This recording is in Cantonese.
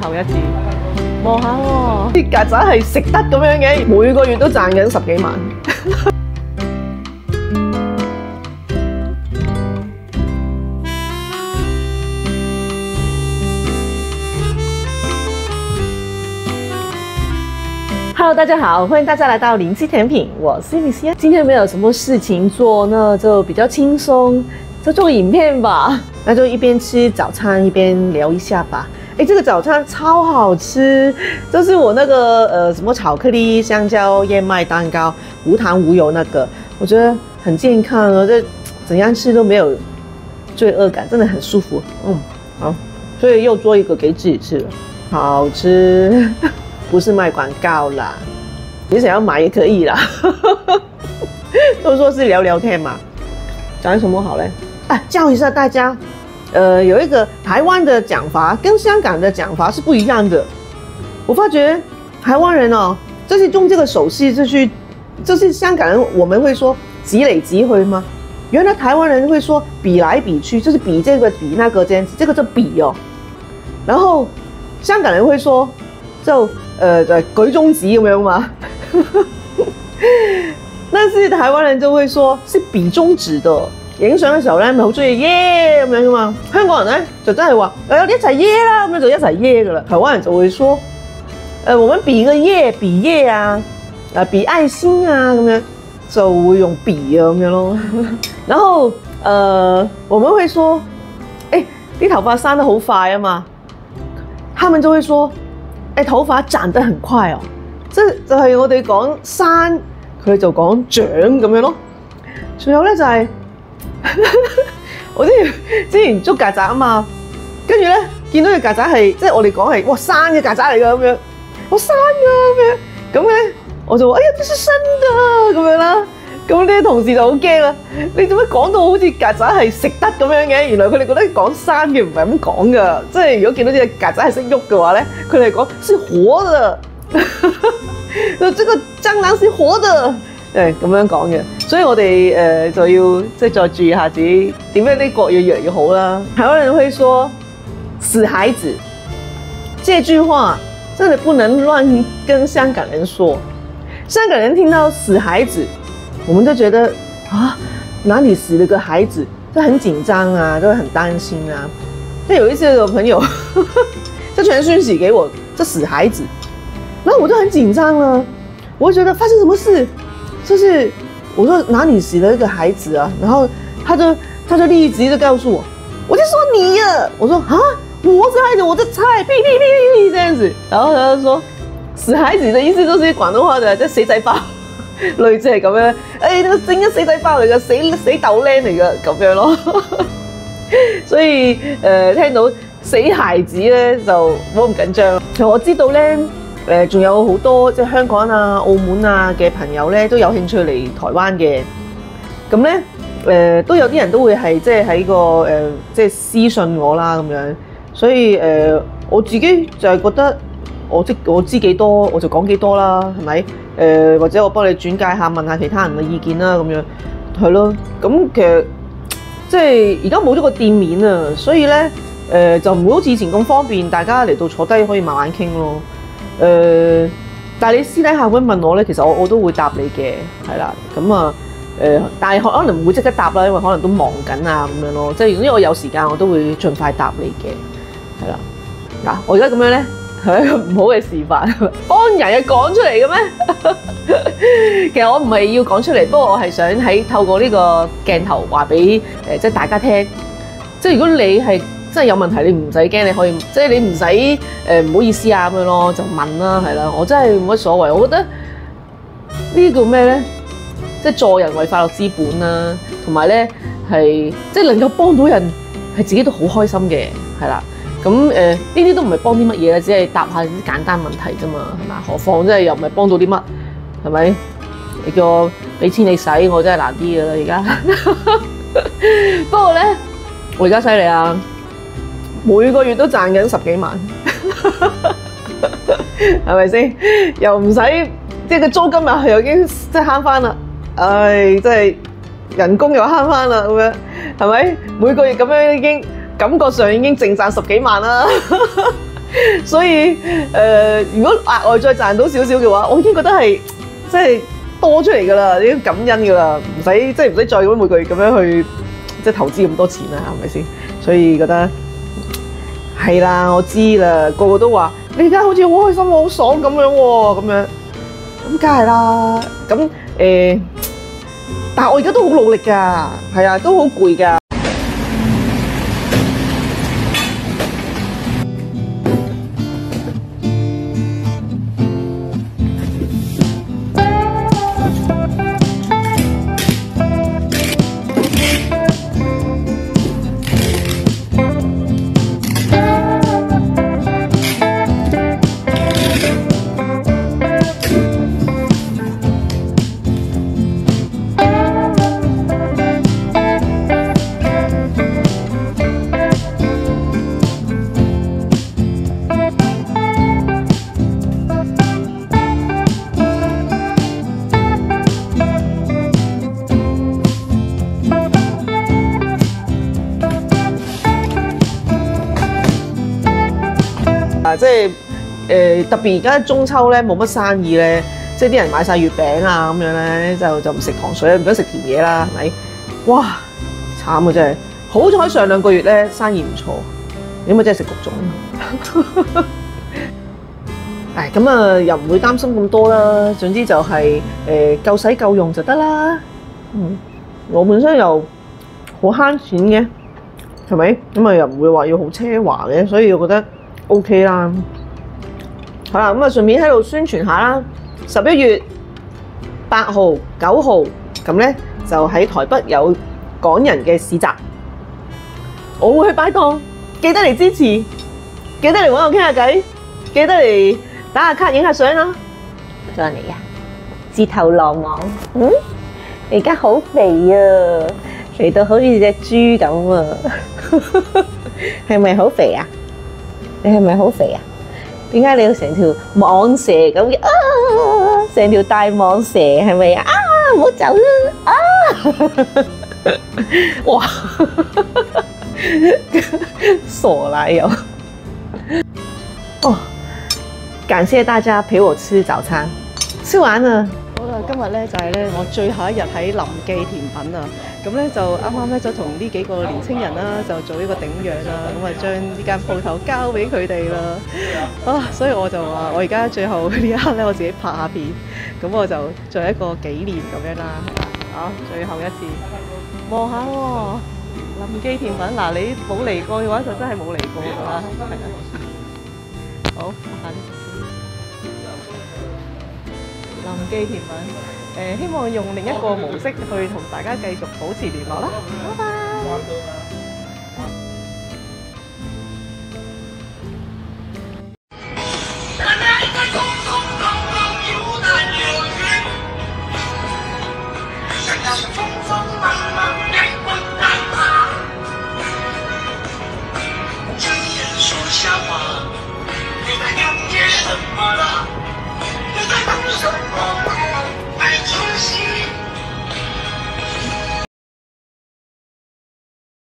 頭一次望下喎，啲曱甴係食得咁樣嘅，每個月都賺緊10幾萬。Hello， 大家好，欢迎大家来到灵气甜品，我是米西亚。今天没有什么事情做呢，就比较轻松，就做个影片吧。那就一边吃早餐一边聊一下吧。哎，这个早餐超好吃，就是我那个什么巧克力香蕉燕麦蛋糕，无糖无油那个，我觉得很健康哦，这怎样吃都没有罪恶感，真的很舒服。好，所以又做一个给自己吃了，好吃。不是卖广告啦，你想要买也可以啦。都说是聊聊天嘛，讲什么好嘞？啊，教一下大家，有一个台湾的讲法跟香港的讲法是不一样的。我发觉台湾人哦，就是用这个手势就是香港人我们会说挤来挤去吗？原来台湾人会说比来比去，就是比这个比那个这样子，这个叫比哦。然后香港人会说就舉中指咁樣嘛，但是台灣人就會說是比中指的。影相嘅時候咧，咪好中意耶咁樣噶嘛。香港人咧就真係話，我哋一齊耶啦，咁樣就一齊耶噶啦。台灣人就會說，我們比個耶，比耶啊，比愛心啊咁樣，就會用比啊咁樣咯。然後我們會說，啲頭髮生得好快啊嘛，他們就會說。頭髮長得很快哦，即係就係我哋講生，佢就講長咁樣咯。仲有咧就係、我之前捉曱甴啊嘛，跟住咧見到隻曱甴係即係我哋講係哇生嘅曱甴嚟㗎咁樣，我生㗎咁樣，咁咧我就話哎呀，這是生㗎咁樣啦。咁啲同事就好驚啦，你做乜講到好似曱甴係食得咁樣嘅？原來佢哋覺得講生嘅唔係咁講噶，即係如果見到隻曱甴係識喐嘅話咧，佢哋講是活的，這個蟑螂是活的，咁樣講嘅。所以我哋就要即係再注意下自己點樣啲國語越嚟越好啦。台灣人會說死孩子，這句話真的不能亂跟香港人說。香港人聽到死孩子，我們就覺得啊，哪裡死了個孩子，就很緊張啊，就會很擔心啊。就有一次有朋友就傳訊息給我，這死孩子，然後我就很緊張了，我就覺得發生什麼事，就是我說哪裡死了一個孩子啊，然後他就立即就告訴我，我就說你呀，我說啊，我是孩子，我在猜，屁屁屁屁這樣子，然後他就說死孩子的意思就是廣東話的，即死仔包。類似係咁樣，呢個整咗死仔包嚟嘅，死豆靚嚟嘅咁樣咯。所以聽到死孩子咧就唔好咁緊張。其實我知道咧，仲有好多即係香港啊、澳門啊嘅朋友咧都有興趣嚟台灣嘅。咁咧都有啲人都會係即係喺個即係私信我啦咁樣。所以我自己就係覺得我知幾多我就講幾多啦，係咪？或者我幫你轉介下，問下其他人嘅意見啦，咁樣係咯。咁其實即係而家冇咗個店面啊，所以咧就唔會好似以前咁方便，大家嚟到坐低可以慢慢傾咯。但係你私底下咁問我咧，其實我都會答你嘅，係啦。咁啊但係可能唔會即刻答啦，因為可能都忙緊啊咁樣咯。即係因為我有時間，我都會盡快答你嘅，係啦。嗱，我而家咁樣咧。係一個唔好嘅示範，幫人嘅講出嚟嘅咩？其實我唔係要講出嚟，不過我係想透過呢個鏡頭話俾即係大家聽。即係如果你係真係有問題，你唔使驚，你可以即係你唔使唔好意思啊咁樣咯，就問啦，係啦。我真係冇乜所謂，我覺得呢叫咩咧？即係助人為快樂之本啦，同埋咧係即係能夠幫到人，係自己都好開心嘅，係啦。咁呢啲都唔係幫啲乜嘢啦，只係答下啲簡單問題啫嘛，係嘛？何況真係又唔係幫到啲乜，係咪？你叫我俾錢你使，我真係難啲㗎啦而家。不過咧，我而家犀利啊，每個月都賺緊10幾萬，係咪先？又唔使即係個租金又已經即係慳翻啦，唉，真係人工又慳翻啦，咁樣係咪？每個月咁樣已經。感覺上已經淨賺10幾萬啦，所以如果額外再賺到少少嘅話，我已經覺得係即係多出嚟㗎啦，已經感恩㗎啦，唔使即係唔使再咁每個月咁樣去即係投資咁多錢啦，係咪先？所以覺得係啦，我知啦，個個都話你而家好似好開心、好爽咁樣喎，咁樣咁梗係啦。咁但係我而家都好努力㗎，係啊，都好攰㗎。即係特別而家中秋咧冇乜生意咧，即係啲人買晒月餅啊咁樣咧，就唔食糖水，唔想食甜嘢啦，係咪？哇，慘啊真係！好彩上2個月咧生意唔錯，因為真係食焗粽。唉，咁啊又唔會擔心咁多啦。總之就係夠使夠用就得啦。我本身又好慳錢嘅，係咪？咁啊又唔會話要好奢華嘅，所以我覺得 OK 啦。好啦，咁啊順便喺度宣傳下啦。11月8號、9號咁咧，就喺台北有港人嘅市集，我會去擺檔，記得嚟支持，記得嚟揾我傾下偈，記得嚟打下卡、影下相啦。再嚟啊！自投羅網，你而家好肥啊，肥到好似隻豬咁啊！係咪好肥啊？你係咪好肥啊？點解你要成條蟒蛇咁嘅？成條大蟒蛇係咪啊？唔好走啦！哇！傻奶油哦！感謝大家陪我吃早餐，吃完啦。好啦，今日咧就係咧我最後一日喺林記甜品啊！咁咧就啱啱咧就同呢幾個年青人啦，就做呢個頂養啦，咁啊將呢間鋪頭交俾佢哋啦。啊，所以我就話我而家最後呢一刻咧，我自己拍下片，咁我就做一個紀念咁樣啦。啊，最後一次望下喎，林記甜品嗱，你冇嚟過嘅話就真係冇嚟過㗎啦。好，拍下呢個林記甜品，希望用另一個模式去同大家繼續保持聯絡啦。拜拜。睁眼说瞎话，你在看见什么了？